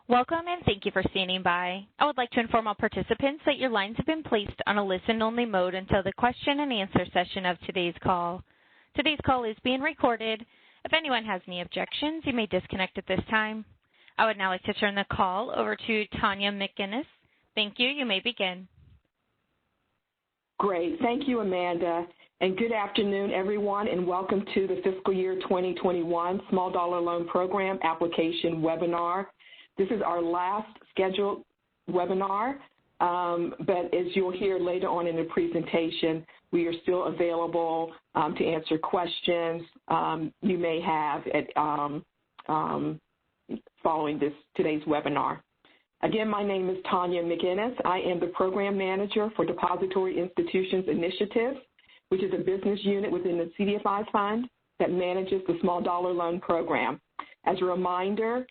Welcome and thank you for standing by. I would like to inform all participants that your lines have been placed on a listen-only mode until the question and answer session of today's call. Today's call is being recorded. If anyone has any objections, you may disconnect at this time. I would now like to turn the call over to Tanya McInnes. Thank you. You may begin. Great. Thank you, Amanda. And good afternoon, everyone, and welcome to the fiscal year 2021 Small Dollar Loan Program Application Webinar. This is our last scheduled webinar, but as you'll hear later on in the presentation, we are still available to answer questions you may have following today's webinar. Again, my name is Tanya McInnes. I am the Program Manager for Depository Institutions Initiative, which is a business unit within the CDFI Fund that manages the Small Dollar Loan Program. As a reminder,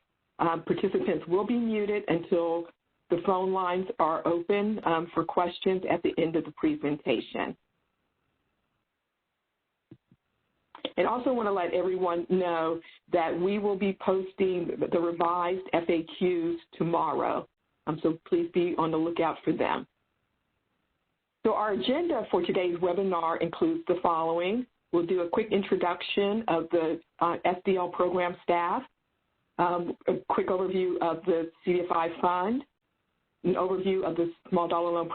participants will be muted until the phone lines are open for questions at the end of the presentation. And also want to let everyone know that we will be posting the revised FAQs tomorrow, so please be on the lookout for them. So our agenda for today's webinar includes the following. We'll do a quick introduction of the SDL program staff, a quick overview of the CDFI Fund, an overview of the Small Dollar Loan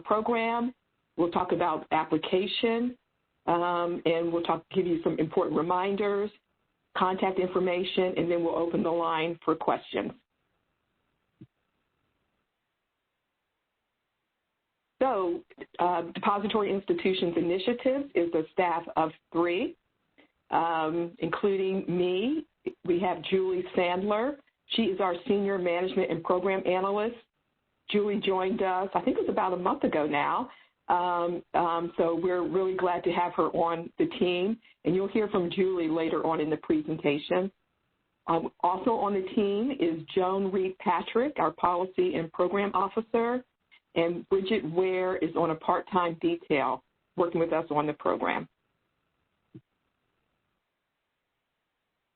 Program. We'll talk about application, and we'll give you some important reminders, contact information, and then we'll open the line for questions. So, Depository Institutions Initiative is a staff of 3. Including me. We have Julie Sandler. She is our Senior Management and Program Analyst. Julie joined us, I think it was about a month ago now, so we're really glad to have her on the team, and you'll hear from Julie later on in the presentation. Also on the team is Joan Reed-Patrick, our Policy and Program Officer, and Bridget Ware is on a part-time detail working with us on the program.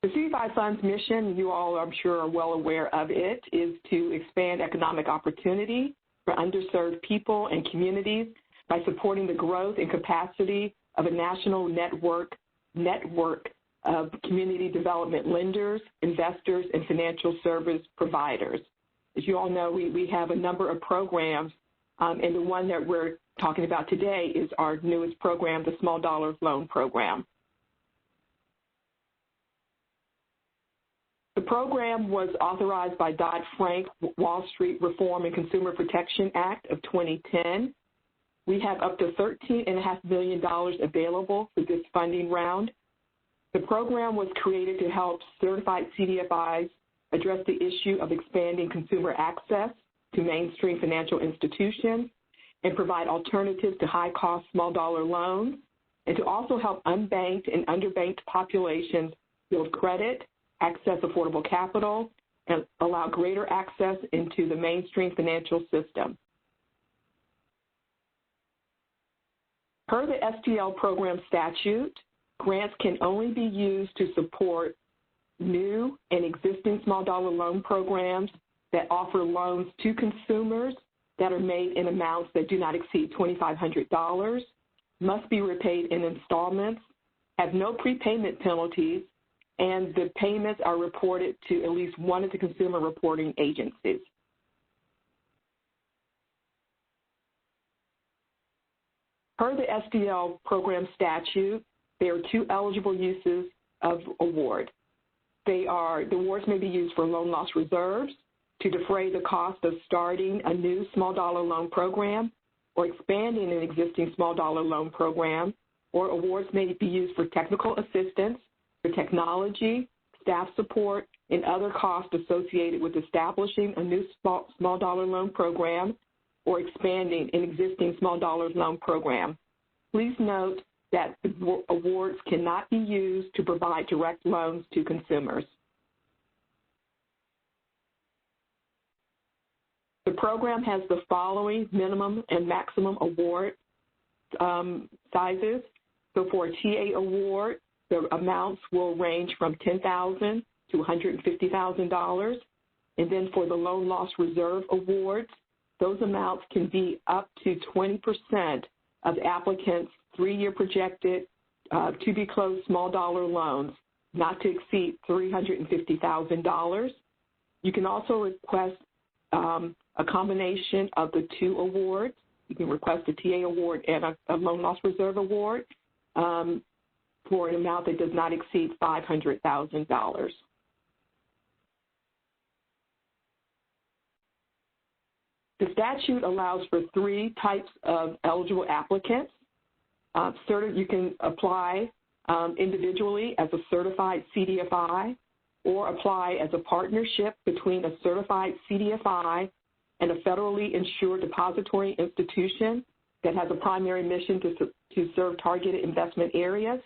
The CD5 Fund's mission, you all I'm sure are well aware of it, is to expand economic opportunity for underserved people and communities by supporting the growth and capacity of a national network of community development lenders, investors, and financial service providers. As you all know, we have a number of programs, and the one that we're talking about today is our newest program, the Small Dollar Loan Program. The program was authorized by Dodd-Frank Wall Street Reform and Consumer Protection Act of 2010. We have up to $13.5 million available for this funding round. The program was created to help certified CDFIs address the issue of expanding consumer access to mainstream financial institutions and provide alternatives to high-cost small dollar loans, and to also help unbanked and underbanked populations build credit, access affordable capital, and allow greater access into the mainstream financial system. Per the SDL program statute, grants can only be used to support new and existing small dollar loan programs that offer loans to consumers that are made in amounts that do not exceed $2,500, must be repaid in installments, have no prepayment penalties, and the payments are reported to at least one of the consumer reporting agencies. Per the SDL program statute, there are 2 eligible uses of award. The awards may be used for loan loss reserves, to defray the cost of starting a new small dollar loan program or expanding an existing small dollar loan program, or awards may be used for technical assistance, for technology, staff support, and other costs associated with establishing a new small dollar loan program or expanding an existing small dollar loan program. Please note that the awards cannot be used to provide direct loans to consumers. The program has the following minimum and maximum award sizes. So for a TA award, the amounts will range from $10,000 to $150,000. And then for the loan loss reserve awards, those amounts can be up to 20% of the applicant's 3-year projected to be closed small dollar loans, not to exceed $350,000. You can also request a combination of the 2 awards. You can request a TA award and a loan loss reserve award for an amount that does not exceed $500,000. The statute allows for 3 types of eligible applicants. You can apply individually as a certified CDFI or apply as a partnership between a certified CDFI and a federally insured depository institution that has a primary mission to serve targeted investment areas.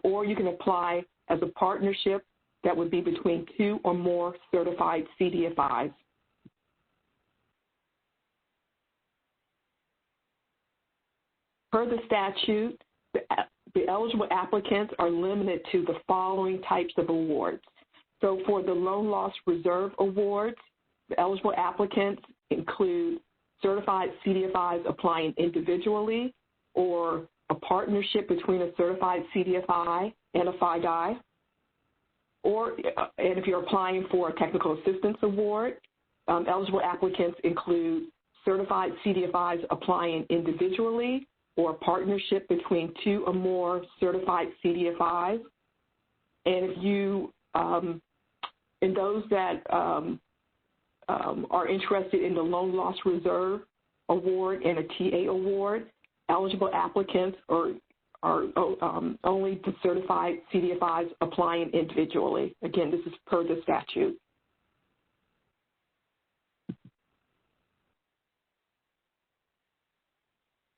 Or you can apply as a partnership that would be between 2 or more certified CDFIs. Per the statute, the eligible applicants are limited to the following types of awards. So for the loan loss reserve awards, the eligible applicants include certified CDFIs applying individually or a partnership between a certified CDFI and a FIDI. And if you're applying for a technical assistance award, eligible applicants include certified CDFIs applying individually or a partnership between 2 or more certified CDFIs. And if you, and those that are interested in the loan loss reserve award and a TA award, eligible applicants are only the certified CDFIs applying individually. Again, this is per the statute.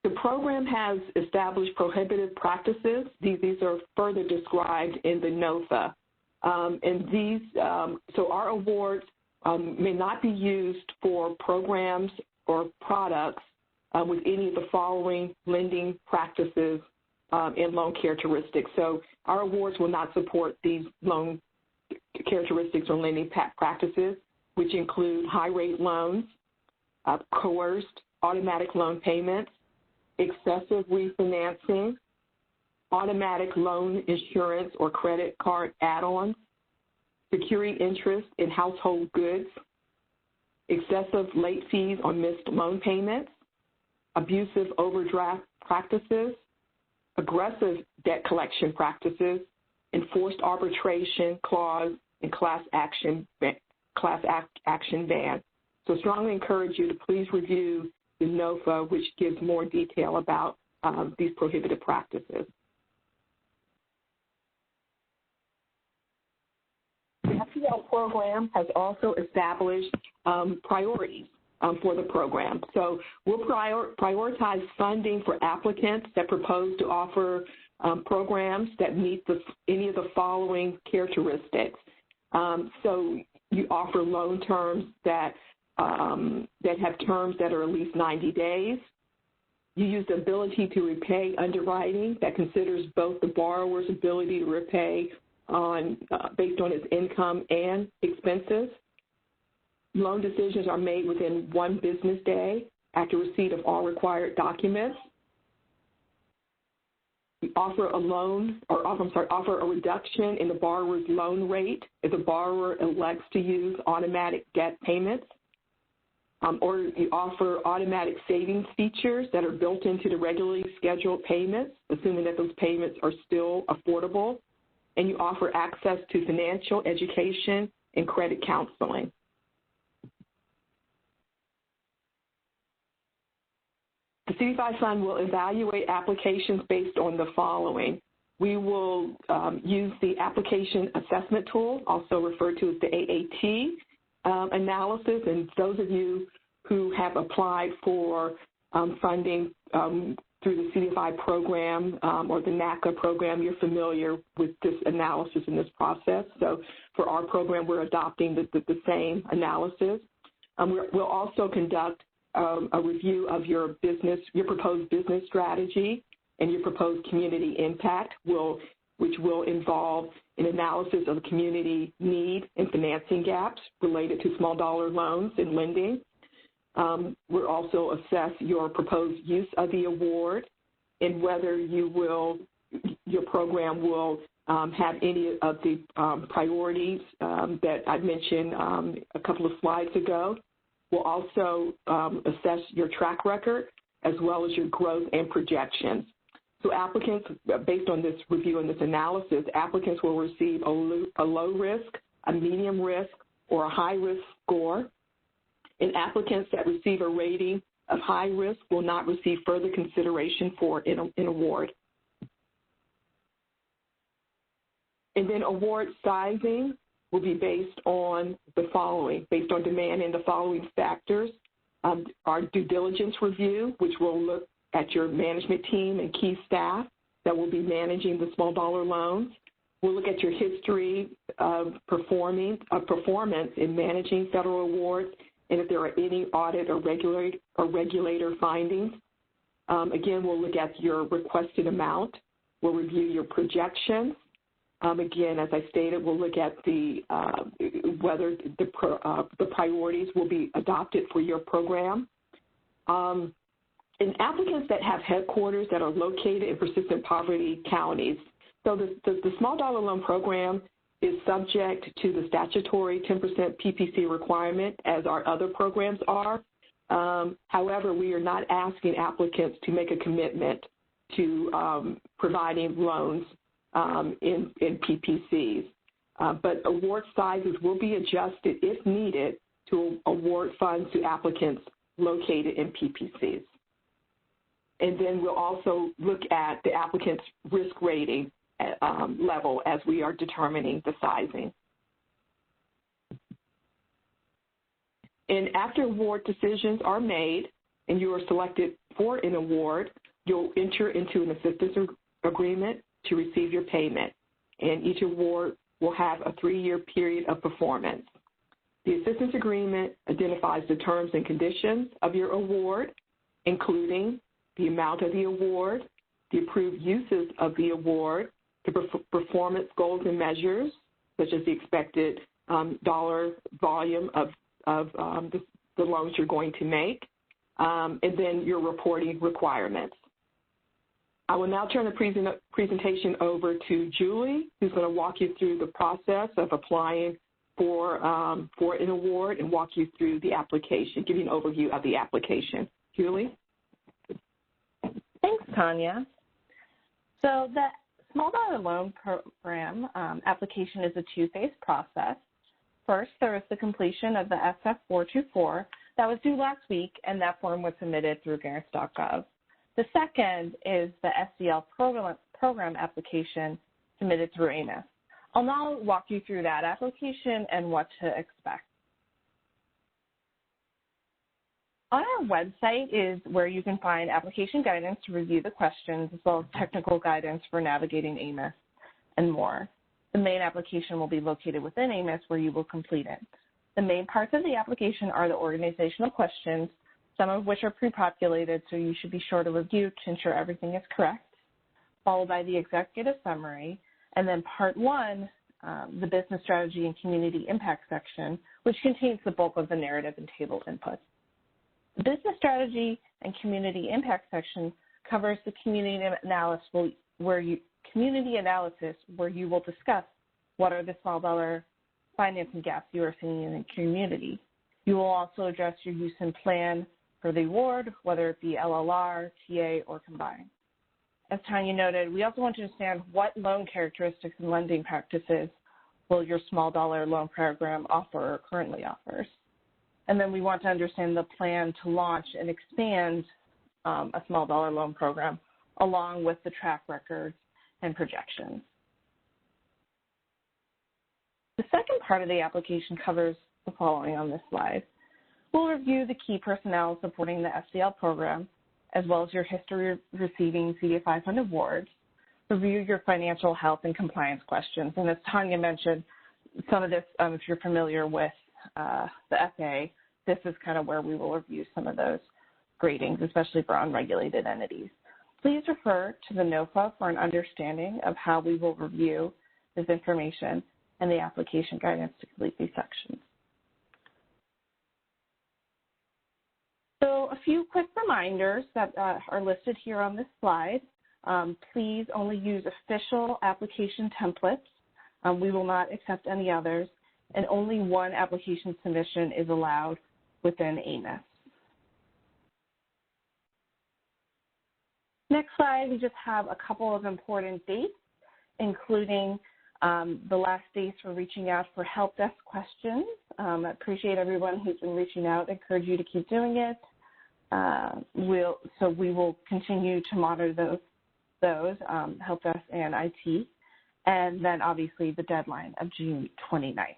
The program has established prohibited practices. These are further described in the NOFA. And these, so our awards may not be used for programs or products with any of the following lending practices and loan characteristics. So our awards will not support these loan characteristics or lending practices, which include high-rate loans, coerced automatic loan payments, excessive refinancing, automatic loan insurance or credit card add-ons, securing interest in household goods, excessive late fees on missed loan payments, abusive overdraft practices, aggressive debt collection practices, enforced arbitration clause, and class action ban. So strongly encourage you to please review the NOFA, which gives more detail about these prohibited practices. The FPL program has also established priorities for the program. So we'll prioritize funding for applicants that propose to offer programs that meet any of the following characteristics. So you offer loan terms that have terms that are at least 90 days. You use the ability to repay underwriting that considers both the borrower's ability to repay based on his income and expenses. Loan decisions are made within 1 business day after receipt of all required documents. We offer offer a reduction in the borrower's loan rate if the borrower elects to use automatic debt payments. Or you offer automatic savings features that are built into the regularly scheduled payments, assuming that those payments are still affordable. And you offer access to financial education and credit counseling. The CD5 Fund will evaluate applications based on the following. We will use the application assessment tool, also referred to as the AAT, analysis, and those of you who have applied for funding through the CDFI program or the NACA program, you're familiar with this analysis and this process. So for our program, we're adopting the same analysis. We'll also conduct a review of your proposed business strategy and your proposed community impact. We'll which will involve an analysis of the community need and financing gaps related to small dollar loans and lending. We'll also assess your proposed use of the award and whether your program will have any of the priorities that I mentioned a couple of slides ago. We'll also assess your track record as well as your growth and projections. So applicants, based on this review and this analysis, applicants will receive a low risk, a medium risk, or a high risk score. And applicants that receive a rating of high risk will not receive further consideration for an award. And then award sizing will be based on the following, based on demand in the following factors. Our due diligence review, which will look at your management team and key staff that will be managing the small dollar loans. We'll look at your history of performance in managing federal awards and if there are any audit or regulator findings. Again, we'll look at your requested amount. We'll review your projections. Again, as I stated, we'll look at whether the priorities will be adopted for your program. And applicants that have headquarters that are located in persistent poverty counties. So the small dollar loan program is subject to the statutory 10% PPC requirement as our other programs are. However, we are not asking applicants to make a commitment to providing loans in PPCs. But award sizes will be adjusted if needed to award funds to applicants located in PPCs. And then we'll also look at the applicant's risk rating level as we are determining the sizing. And after award decisions are made and you are selected for an award, you'll enter into an assistance agreement to receive your payment. And each award will have a 3-year period of performance. The assistance agreement identifies the terms and conditions of your award, including the amount of the award, the approved uses of the award, the performance goals and measures, such as the expected dollar volume of the loans you're going to make, and then your reporting requirements. I will now turn the presentation over to Julie, who's going to walk you through the process of applying for an award and walk you through the application, give you an overview of the application. Julie? Thanks, Tanya. So the Small Dollar Loan Program application is a 2-phase process. First, there is the completion of the SF-424 that was due last week, and that form was submitted through grants.gov. The second is the SDL program application submitted through AMIS. I'll now walk you through that application and what to expect. On our website is where you can find application guidance to review the questions, as well as technical guidance for navigating AMIS and more. The main application will be located within AMIS where you will complete it. The main parts of the application are the organizational questions, some of which are pre-populated, so you should be sure to review to ensure everything is correct, followed by the executive summary, and then part 1, the business strategy and community impact section, which contains the bulk of the narrative and table inputs. The business strategy and community impact section covers the community analysis where you will discuss what are the small dollar financing gaps you are seeing in the community. You will also address your use and plan for the award, whether it be LLR, TA, or combined. As Tanya noted, we also want to understand what loan characteristics and lending practices will your small dollar loan program offer or currently offers. And then we want to understand the plan to launch and expand a small dollar loan program along with the track records and projections. The second part of the application covers the following on this slide. We'll review the key personnel supporting the SDL program, as well as your history of receiving CD5 Fund awards, review your financial health and compliance questions. And as Tanya mentioned, some of this, if you're familiar with the FA, this is kind of where we will review some of those gradings, especially for unregulated entities. Please refer to the NOFA for an understanding of how we will review this information and the application guidance to complete these sections. So a few quick reminders that are listed here on this slide. Please only use official application templates. We will not accept any others, and only one application submission is allowed within AMIS. Next slide, we just have a couple of important dates, including the last days for reaching out for help desk questions. I appreciate everyone who's been reaching out. I encourage you to keep doing it. So we will continue to monitor those help desk and IT. And then obviously the deadline of June 29th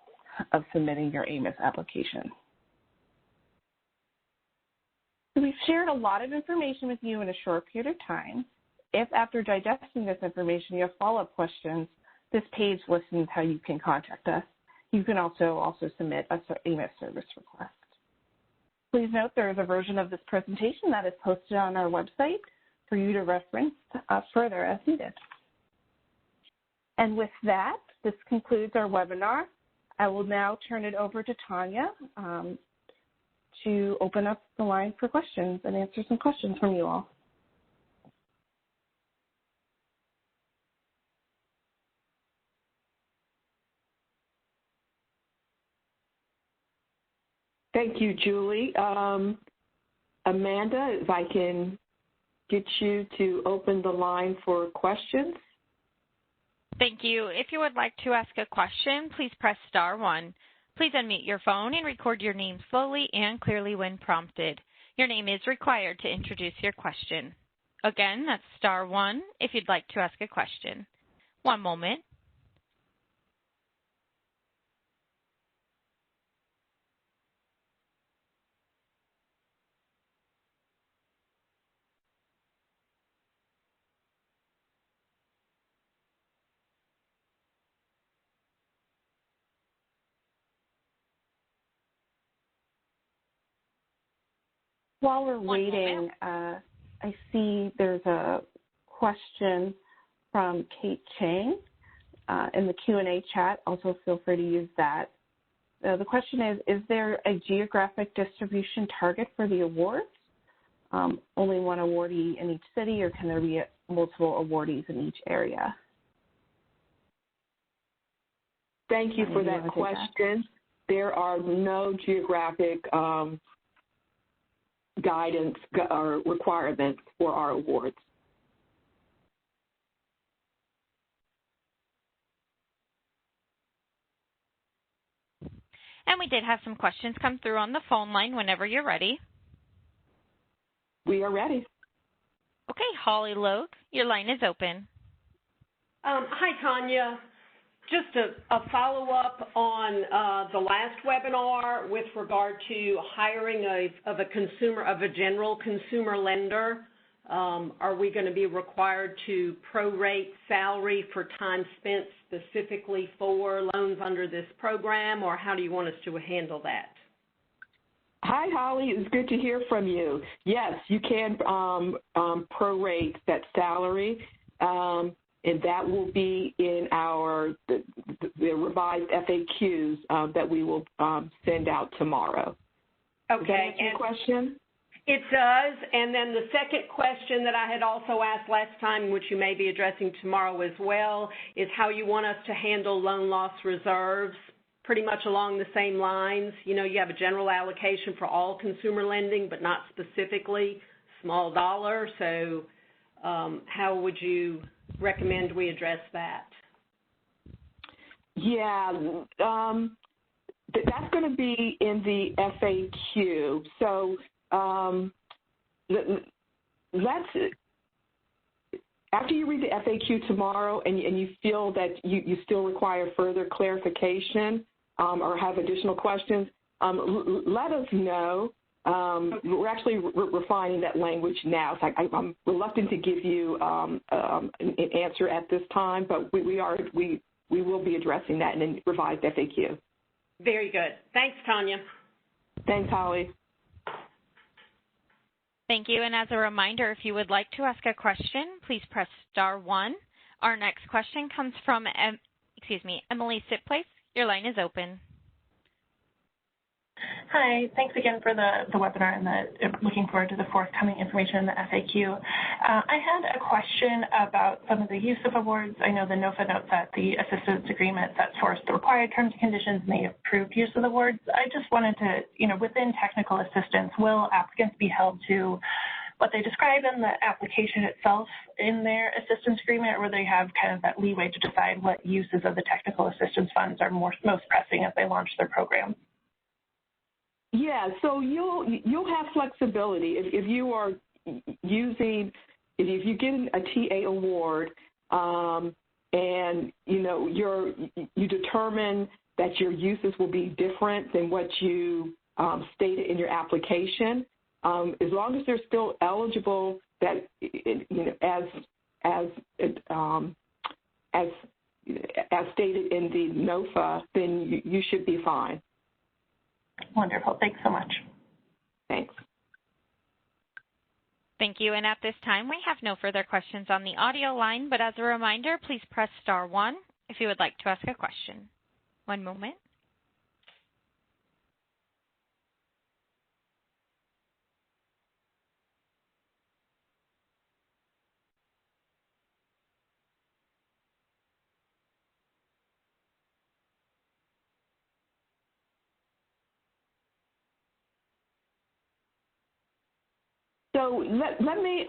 of submitting your AMIS application. So we've shared a lot of information with you in a short period of time. If after digesting this information you have follow-up questions, this page listens how you can contact us. You can also submit an AMIS service request. Please note there is a version of this presentation that is posted on our website for you to reference further as needed. And with that, this concludes our webinar. I will now turn it over to Tanya to open up the line for questions and answer some questions from you all. Thank you, Julie. Amanda, if I can get you to open the line for questions. Thank you. If you would like to ask a question, please press *1. Please unmute your phone and record your name slowly and clearly when prompted. Your name is required to introduce your question. Again, that's *1 if you'd like to ask a question. One moment. While we're waiting, I see there's a question from Kate Chang in the Q&A chat. Also feel free to use that. The question is there a geographic distribution target for the awards? Only one awardee in each city, or can there be multiple awardees in each area? Thank you for that question. There are no geographic guidance or requirements for our awards. And we did have some questions come through on the phone line whenever you're ready. We are ready. Okay, Holly Logue, your line is open. Hi, Tanya. Just a follow-up on the last webinar with regard to hiring of a general consumer lender. Are we going to be required to prorate salary for time spent specifically for loans under this program, or how do you want us to handle that? Hi, Holly. It's good to hear from you. Yes, you can prorate that salary. And that will be in the revised FAQs that we will send out tomorrow. Okay. Does that answer your question? It does. And then the second question that I had also asked last time, which you may be addressing tomorrow as well, is how you want us to handle loan loss reserves, pretty much along the same lines. You know, you have a general allocation for all consumer lending, but not specifically small dollar. So how would you recommend we address that? Yeah, that's going to be in the FAQ. So after you read the FAQ tomorrow and you feel that you still require further clarification or have additional questions, let us know. We're actually refining that language now. So I'm reluctant to give you an answer at this time, but we will be addressing that in a revised FAQ. Very good. Thanks, Tanya. Thanks, Holly. Thank you. And as a reminder, if you would like to ask a question, please press star 1. Our next question comes from, Emily Sitplace. Your line is open. Hi, thanks again for the webinar and looking forward to the forthcoming information in the FAQ. I had a question about some of the use of awards. I know the NOFA notes that the assistance agreement sets forth the required terms and conditions and the approved use of the awards. I just wanted to, within technical assistance, will applicants be held to what they describe in the application itself in their assistance agreement, or will they have kind of that leeway to decide what uses of the technical assistance funds are most pressing as they launch their program? Yeah, so you'll have flexibility if you are using, if you get a TA award, and you determine that your uses will be different than what you stated in your application, as long as they're still eligible, that as stated in the NOFA, then you should be fine. Wonderful. Thanks so much. Thanks. Thank you. And at this time, we have no further questions on the audio line, but as a reminder, please press star 1 if you would like to ask a question. One moment. So let me,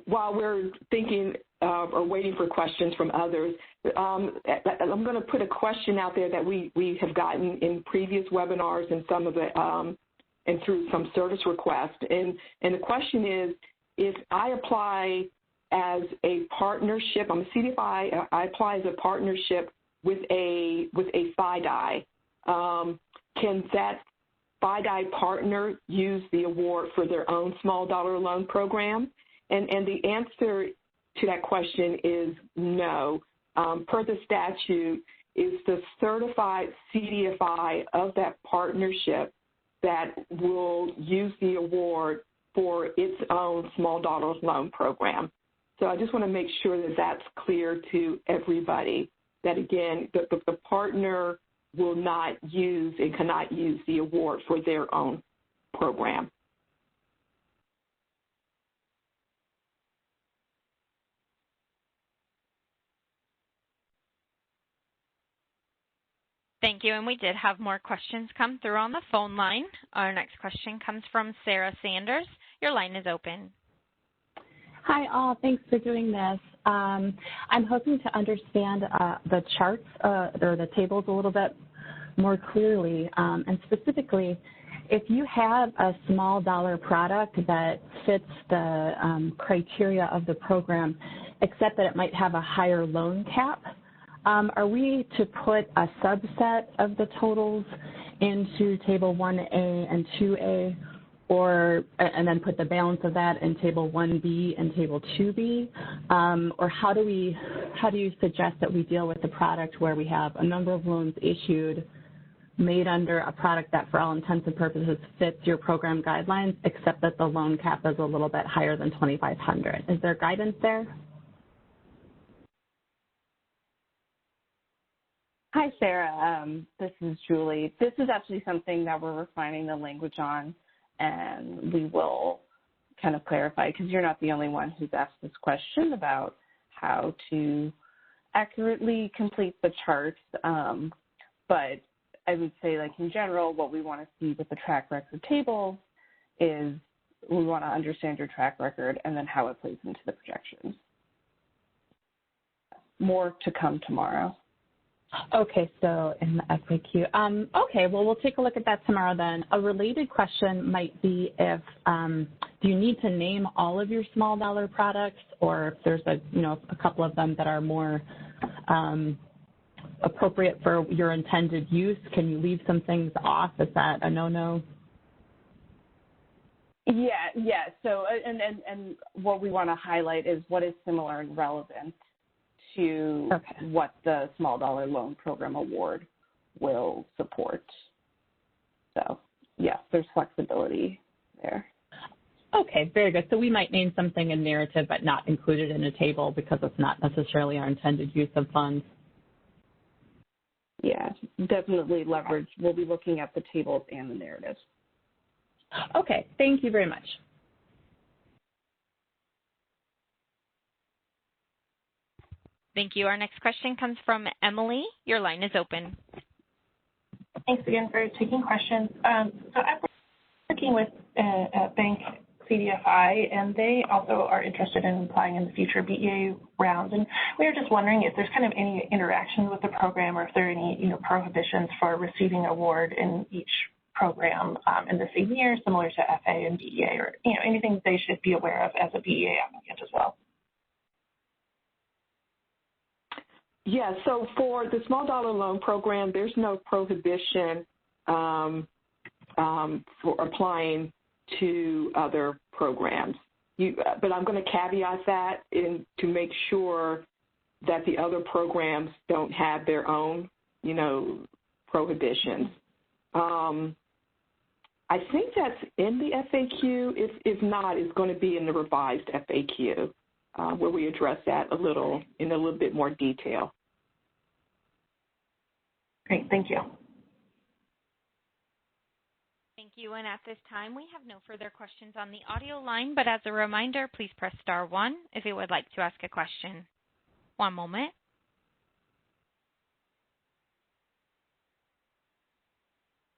while we're thinking or waiting for questions from others, I'm going to put a question out there that we have gotten in previous webinars and some of the and through some service requests. And the question is, if I apply as a partnership, I'm a CDFI, I apply as a partnership with a FIDI, can that FIDI partner use the award for their own small dollar loan program? And the answer to that question is no. Per the statute, it's the certified CDFI of that partnership that will use the award for its own small dollar loan program. So I just want to make sure that that's clear to everybody, that again, the partner will not use and cannot use the award for their own program. Thank you. And we did have more questions come through on the phone line. Our next question comes from Sarah Sanders. Your line is open. Hi, all. Thanks for doing this. I'm hoping to understand the charts or the tables a little bit more clearly, and specifically, if you have a small dollar product that fits the criteria of the program, except that it might have a higher loan cap, are we to put a subset of the totals into Table 1A and 2A, and then put the balance of that in Table 1B and Table 2B? Or how do you suggest that we deal with the product where we have a number of loans issued made under a product that for all intents and purposes fits your program guidelines, except that the loan cap is a little bit higher than $2,500? Is there guidance there? Hi, Sarah. This is Julie. This is actually something that we're refining the language on, and we will kind of clarify, because you're not the only one who's asked this question about how to accurately complete the charts. But I would say, like, in general, what we want to see with the track record table is we want to understand your track record and then how it plays into the projections. More to come tomorrow. Okay, so in the FAQ. Okay, well, we'll take a look at that tomorrow then. A related question might be if, do you need to name all of your small dollar products, or if there's a couple of them that are more appropriate for your intended use, can you leave some things off? Is that a no-no? Yeah. So, and what we want to highlight is what is similar and relevant to what the small dollar loan program award will support. So, yes, there's flexibility there. Okay, very good. So we might name something in narrative but not included in a table because it's not necessarily our intended use of funds. Yeah, definitely leverage. We'll be looking at the tables and the narratives. Okay, thank you very much. Thank you. Our next question comes from Emily. Your line is open. Thanks again for taking questions. So I'm working with a bank, CDFI, and they also are interested in applying in the future BEA rounds. And we were just wondering if there's kind of any interaction with the program, or if there are any prohibitions for receiving an award in each program in the same year, similar to FA and BEA, or anything they should be aware of as a BEA applicant as well. Yeah, so for the small dollar loan program, there's no prohibition for applying to other programs. But I'm going to caveat that to make sure that the other programs don't have their own, prohibitions. I think that's in the FAQ. If not, it's going to be in the revised FAQ where we address that in a little bit more detail. Great, thank you. Thank you. And at this time, we have no further questions on the audio line, but as a reminder, please press *1 if you would like to ask a question. One moment.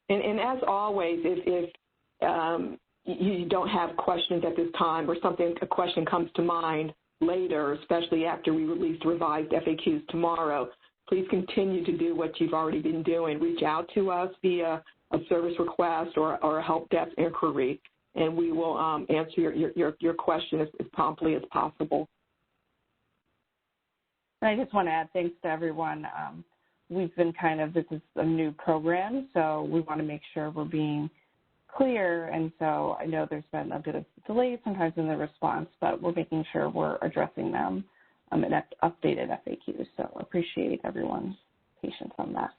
And as always, if you don't have questions at this time, or a question comes to mind later, especially after we release revised FAQs tomorrow, please continue to do what you've already been doing. Reach out to us via a service request or a help desk inquiry, and we will answer your question as promptly as possible. I just want to add thanks to everyone. We've been this is a new program, so we want to make sure we're being clear, and so I know there's been a bit of delay sometimes in the response, but we're making sure we're addressing them in updated FAQs, so appreciate everyone's patience on that.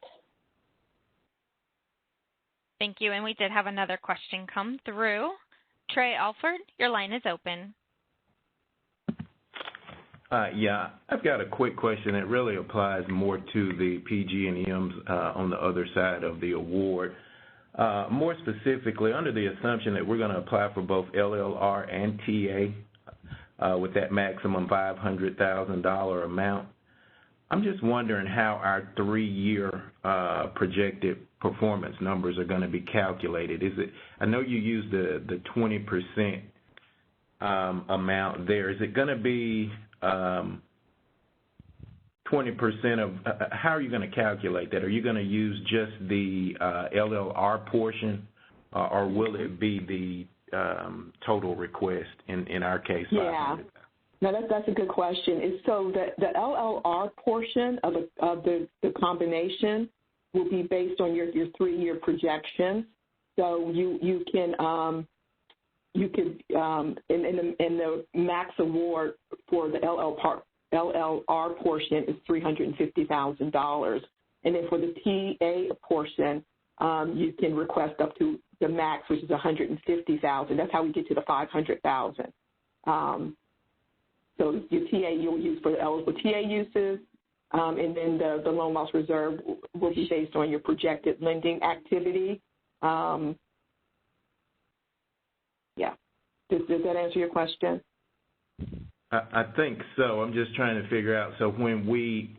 Thank you, and we did have another question come through. Trey Alford, your line is open. Yeah, I've got a quick question that really applies more to the PG&Ms on the other side of the award. More specifically, under the assumption that we're going to apply for both LLR and TA with that maximum $500,000 amount, I'm just wondering how our 3-year projected performance numbers are going to be calculated. I know you used the 20% amount there. Is it going to be 20% of, how are you going to calculate that? Are you going to use just the LLR portion, or will it be the total request, in our case, $500,000? No, that's a good question. So the LLR portion of the combination will be based on your 3-year projections. So you could in the max award for the LLR portion is $350,000, and then for the TA portion, you can request up to the max, which is $150,000. That's how we get to the $500,000. So your TA you'll use for the eligible TA uses, and then the loan loss reserve will be based on your projected lending activity. Does that answer your question? I think so. I'm just trying to figure out. So when we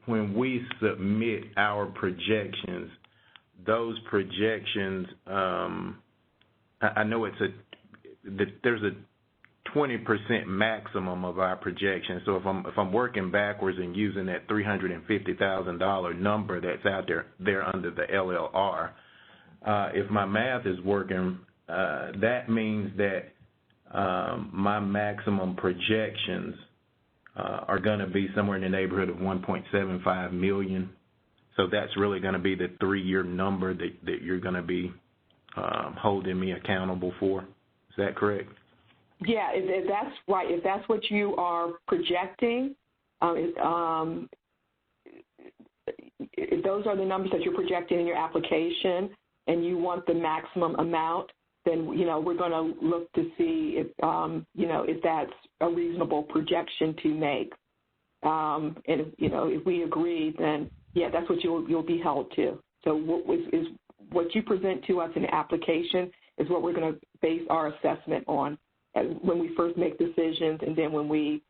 submit our projections, those projections, I know there's a 20% maximum of our projection. So if I'm working backwards and using that $350,000 number that's out there under the LLR, if my math is working, that means that my maximum projections are going to be somewhere in the neighborhood of $1.75 million. So that's really going to be the 3-year number that you're going to be holding me accountable for. Is that correct? Yeah, if that's right. If that's what you are projecting, if those are the numbers that you're projecting in your application, and you want the maximum amount, then, we're going to look to see if, if that's a reasonable projection to make. And, if we agree, then, yeah, that's what you'll be held to. So what you present to us in the application is what we're going to base our assessment on when we first make decisions and then when we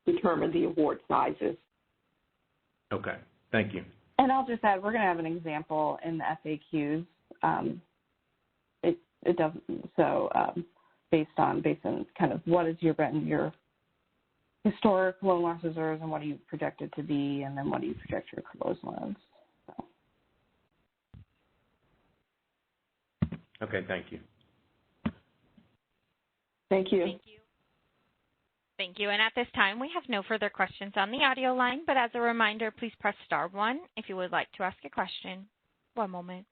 determine the award sizes. Okay, thank you. And I'll just add, we're going to have an example in the FAQs. It doesn't, so based on kind of what is your historic loan loss reserves and what do you project it to be, and then what do you project your closed loans. So. Okay, thank you. Thank you. Thank you. Thank you. And at this time, we have no further questions on the audio line, but as a reminder, please press *1 if you would like to ask a question. One moment.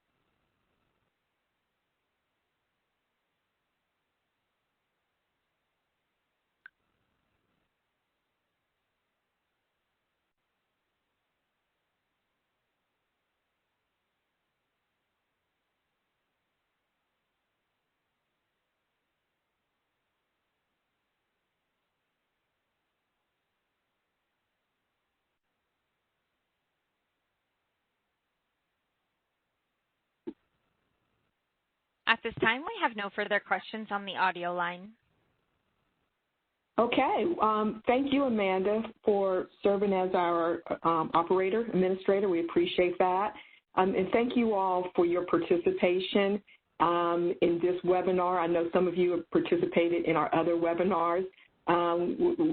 At this time, we have no further questions on the audio line. Okay. Thank you, Amanda, for serving as our administrator. We appreciate that. And thank you all for your participation in this webinar. I know some of you have participated in our other webinars.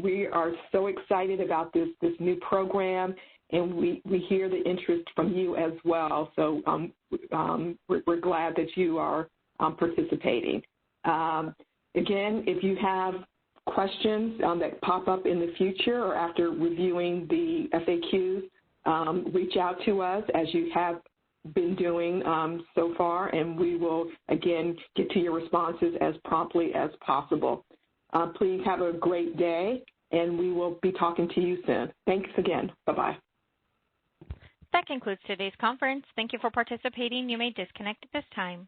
We are so excited about this new program, and we hear the interest from you as well. So we're glad that you are participating. Again, if you have questions that pop up in the future or after reviewing the FAQs, reach out to us as you have been doing so far, and we will, again, get to your responses as promptly as possible. Please have a great day, and we will be talking to you soon. Thanks again. Bye-bye. That concludes today's conference. Thank you for participating. You may disconnect at this time.